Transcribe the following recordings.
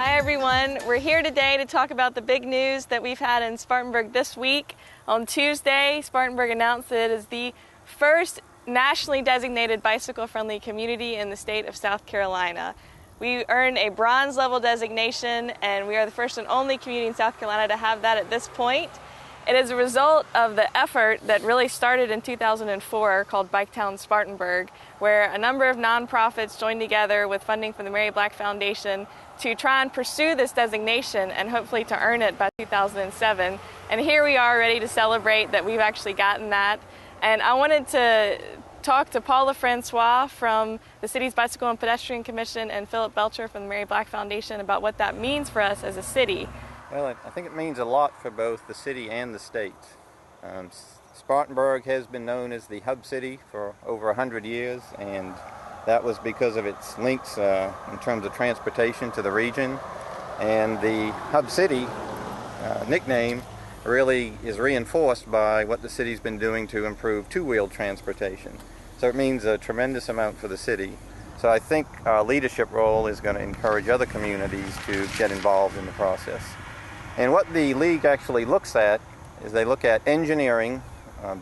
Hi everyone, we're here today to talk about the big news that we've had in Spartanburg this week. On Tuesday, Spartanburg announced that it is the first nationally designated bicycle-friendly community in the state of South Carolina. We earned a bronze level designation, and we are the first and only community in South Carolina to have that at this point. It is a result of the effort that really started in 2004 called Biketown Spartanburg, where a number of nonprofits joined together with funding from the Mary Black Foundation to try and pursue this designation and hopefully to earn it by 2007. And here we are ready to celebrate that we've actually gotten that. And I wanted to talk to Paula Francois from the city's Bicycle and Pedestrian Commission and Philip Belcher from the Mary Black Foundation about what that means for us as a city. Well, I think it means a lot for both the city and the state. Spartanburg has been known as the hub city for over 100 years, and that was because of its links in terms of transportation to the region. And the hub city nickname really is reinforced by what the city's been doing to improve two-wheeled transportation. So it means a tremendous amount for the city. So I think our leadership role is going to encourage other communities to get involved in the process. And what the league actually looks at is they look at engineering,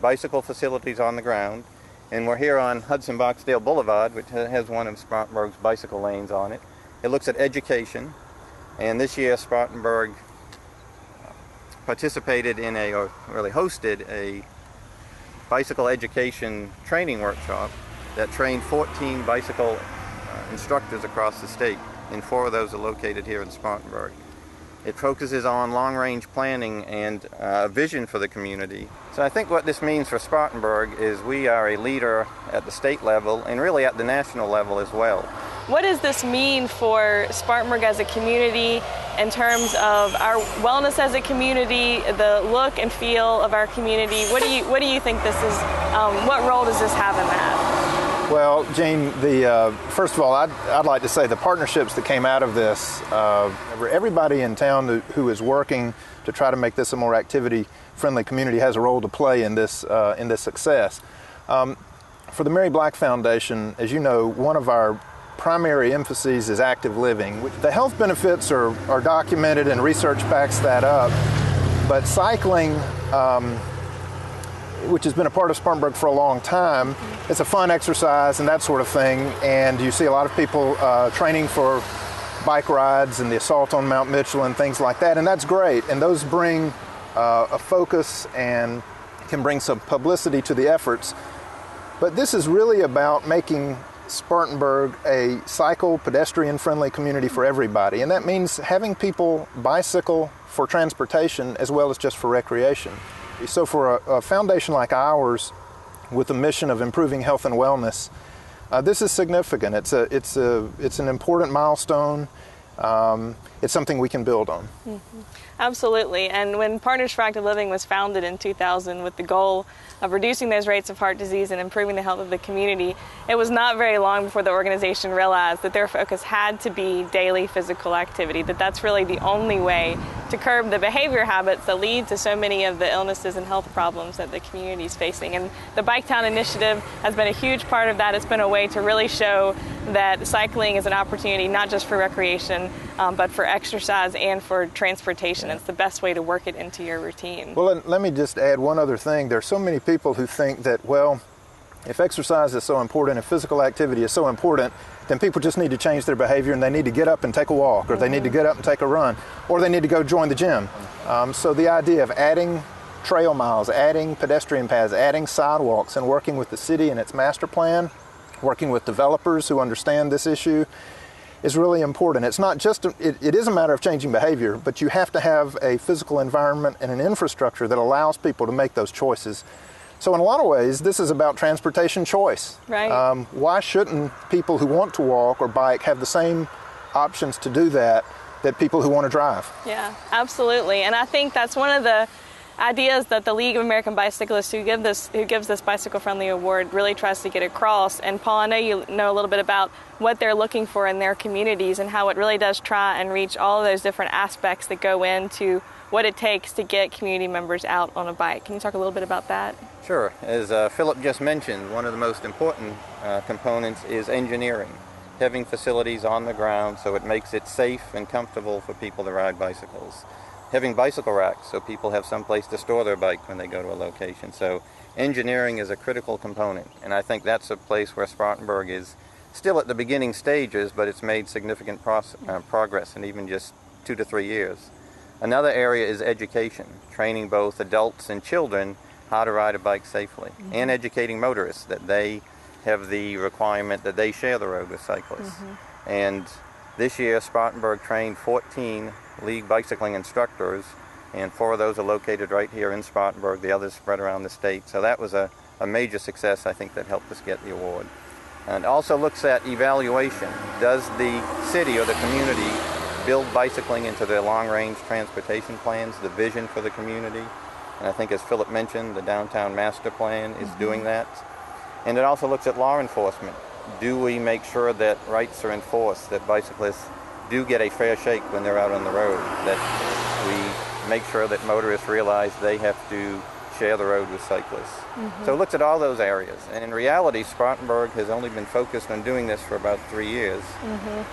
bicycle facilities on the ground, and we're here on Hudson-Boxdale Boulevard, which has one of Spartanburg's bicycle lanes on it. It looks at education, and this year Spartanburg participated in or really hosted a bicycle education training workshop that trained 14 bicycle instructors across the state, and 4 of those are located here in Spartanburg. It focuses on long-range planning and a vision for the community. So I think what this means for Spartanburg is we are a leader at the state level and really at the national level as well. What does this mean for Spartanburg as a community in terms of our wellness as a community, the look and feel of our community? What do you think this is? What role does this have in that? Well, Jean, first of all, I'd like to say the partnerships that came out of this, everybody in town who is working to try to make this a more activity-friendly community has a role to play in this success. For the Mary Black Foundation, as you know, one of our primary emphases is active living. The health benefits are documented and research backs that up, but cycling, which has been a part of Spartanburg for a long time, it's a fun exercise and that sort of thing, and you see a lot of people training for bike rides and the assault on Mount Mitchell and things like that, and that's great, and those bring a focus and can bring some publicity to the efforts. But this is really about making Spartanburg a cycle, pedestrian-friendly community for everybody, and that means having people bicycle for transportation as well as just for recreation. So for a foundation like ours, with a mission of improving health and wellness, this is significant. It's an important milestone. It's something we can build on. Mm-hmm. Absolutely. And when Partners for Active Living was founded in 2000 with the goal of reducing those rates of heart disease and improving the health of the community, it was not very long before the organization realized that their focus had to be daily physical activity, that's really the only way to curb the behavior habits that lead to so many of the illnesses and health problems that the community is facing. And the Biketown initiative has been a huge part of that. It's been a way to really show that cycling is an opportunity not just for recreation, but for exercise and for transportation. It's the best way to work it into your routine. Well, let me just add one other thing. There are so many people who think that, well, if exercise is so important, if physical activity is so important, then people just need to change their behavior and they need to get up and take a walk, or they need to get up and take a run, or they need to go join the gym. So the idea of adding trail miles, adding pedestrian paths, adding sidewalks, and working with the city and its master plan, working with developers who understand this issue, is really important. It's not just, it is a matter of changing behavior, but you have to have a physical environment and an infrastructure that allows people to make those choices. So in a lot of ways, this is about transportation choice. Right. Why shouldn't people who want to walk or bike have the same options to do that people who want to drive? Yeah, absolutely. And I think that's one of the ideas that the League of American Bicyclists, who gives this bicycle-friendly award, really tries to get across. And Paul, I know you know a little bit about what they're looking for in their communities and how it really does try and reach all of those different aspects that go into what it takes to get community members out on a bike. Can you talk a little bit about that? Sure. As Philip just mentioned, one of the most important components is engineering. having facilities on the ground so it makes it safe and comfortable for people to ride bicycles. Having bicycle racks so people have some place to store their bike when they go to a location. So engineering is a critical component, and I think that's a place where Spartanburg is still at the beginning stages, but it's made significant progress in even just 2 to 3 years. Another area is education, training both adults and children how to ride a bike safely, and educating motorists that they have the requirement that they share the road with cyclists. And this year, Spartanburg trained 14 league bicycling instructors, and 4 of those are located right here in Spartanburg, the others spread around the state. So that was a major success, I think, that helped us get the award. And it also looks at evaluation. Does the city or the community build bicycling into their long-range transportation plans, the vision for the community? And I think, as Philip mentioned, the downtown master plan is doing that. And it also looks at law enforcement. Do we make sure that rights are enforced, that bicyclists do get a fair shake when they're out on the road, that we make sure that motorists realize they have to share the road with cyclists. So it looks at all those areas. And in reality, Spartanburg has only been focused on doing this for about 3 years.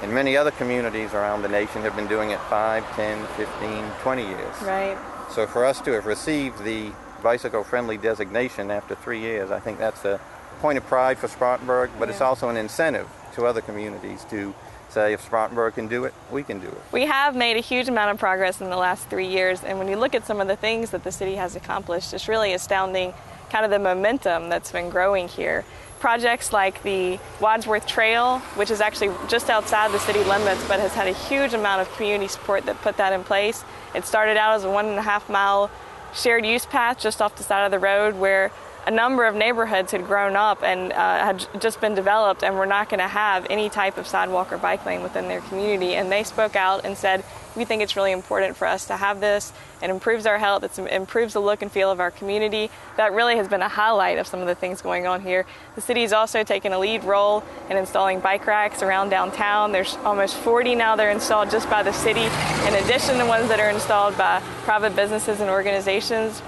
And many other communities around the nation have been doing it 5, 10, 15, 20 years. Right. So for us to have received the bicycle-friendly designation after 3 years, I think that's a point of pride for Spartanburg, but it's also an incentive to other communities to say, if Spartanburg can do it, we can do it. We have made a huge amount of progress in the last 3 years, and when you look at some of the things that the city has accomplished, it's really astounding kind of the momentum that's been growing here. Projects like the Wadsworth Trail, which is actually just outside the city limits, but has had a huge amount of community support that put that in place. It started out as a 1.5 mile shared use path just off the side of the road where a number of neighborhoods had grown up and had just been developed and were not going to have any type of sidewalk or bike lane within their community. And they spoke out and said, we think it's really important for us to have this. It improves our health, it improves the look and feel of our community. That really has been a highlight of some of the things going on here. The city's also taken a lead role in installing bike racks around downtown. There's almost 40 now that are installed just by the city, in addition to ones that are installed by private businesses and organizations.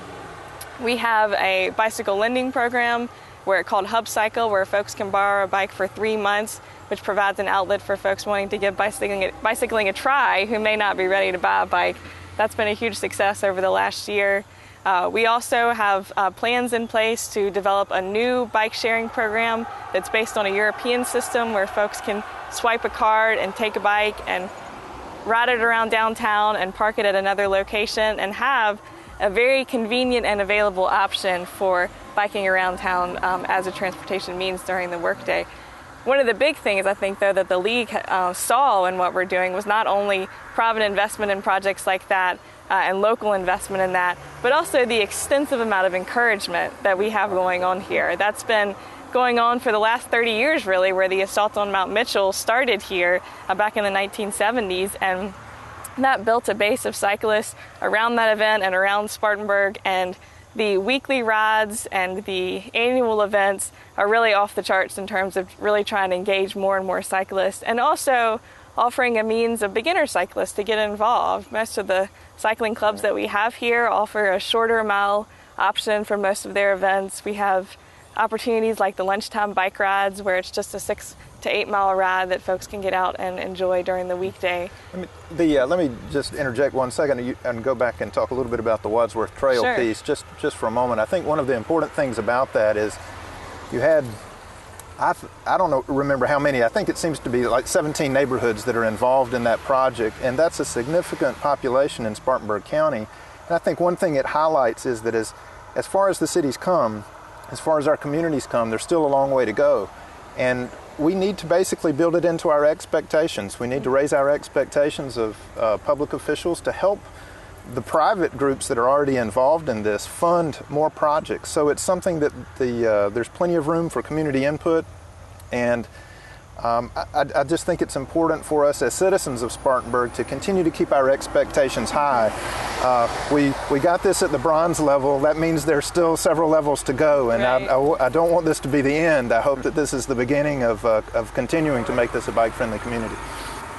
We have a bicycle lending program called Hub Cycle, where folks can borrow a bike for 3 months, which provides an outlet for folks wanting to give bicycling a try who may not be ready to buy a bike. That's been a huge success over the last year. We also have plans in place to develop a new bike sharing program that's based on a European system where folks can swipe a card and take a bike and ride it around downtown and park it at another location and have a very convenient and available option for biking around town as a transportation means during the workday. One of the big things, I think, though, that the League saw in what we're doing was not only private investment in projects like that and local investment in that, but also the extensive amount of encouragement that we have going on here. That's been going on for the last 30 years, really, where the Assault on Mount Mitchell started here back in the 1970s, and that built a base of cyclists around that event and around Spartanburg, and the weekly rides and the annual events are really off the charts in terms of really trying to engage more and more cyclists, and also offering a means of beginner cyclists to get involved. Most of the cycling clubs that we have here offer a shorter mile option for most of their events. We have opportunities like the lunchtime bike rides, where it's just a 6 to 8 mile ride that folks can get out and enjoy during the weekday. Let me just interject 1 second and go back and talk a little bit about the Wadsworth Trail piece just for a moment. I think one of the important things about that is you had, I don't remember how many, I think it seems to be like 17 neighborhoods that are involved in that project, and that's a significant population in Spartanburg County. And I think one thing it highlights is that as far as the cities come, as far as our communities come, there's still a long way to go. And we need to basically build it into our expectations. We need to raise our expectations of public officials to help the private groups that are already involved in this fund more projects. So it's something that there's plenty of room for community input, and I just think it's important for us as citizens of Spartanburg to continue to keep our expectations high. We got this at the bronze level. That means there's still several levels to go, and right. I don't want this to be the end. I hope that this is the beginning of continuing to make this a bike-friendly community.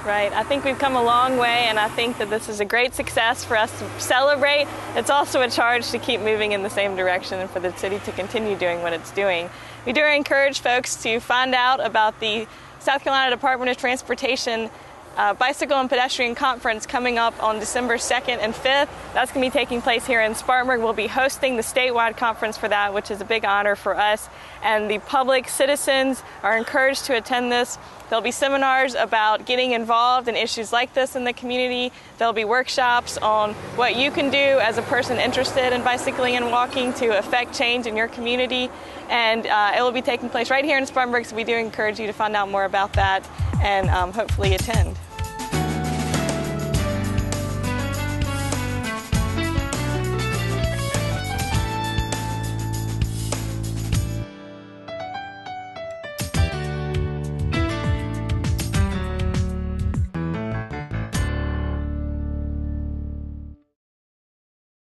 Right. I think we've come a long way, and I think that this is a great success for us to celebrate. It's also a charge to keep moving in the same direction and for the city to continue doing what it's doing. We do encourage folks to find out about the South Carolina Department of Transportation Bicycle and Pedestrian Conference coming up on December 2nd and 5th. That's going to be taking place here in Spartanburg. We'll be hosting the statewide conference for that, which is a big honor for us. And the public citizens are encouraged to attend this. There'll be seminars about getting involved in issues like this in the community. There'll be workshops on what you can do as a person interested in bicycling and walking to affect change in your community. And it will be taking place right here in Spartanburg, so we do encourage you to find out more about that and hopefully attend.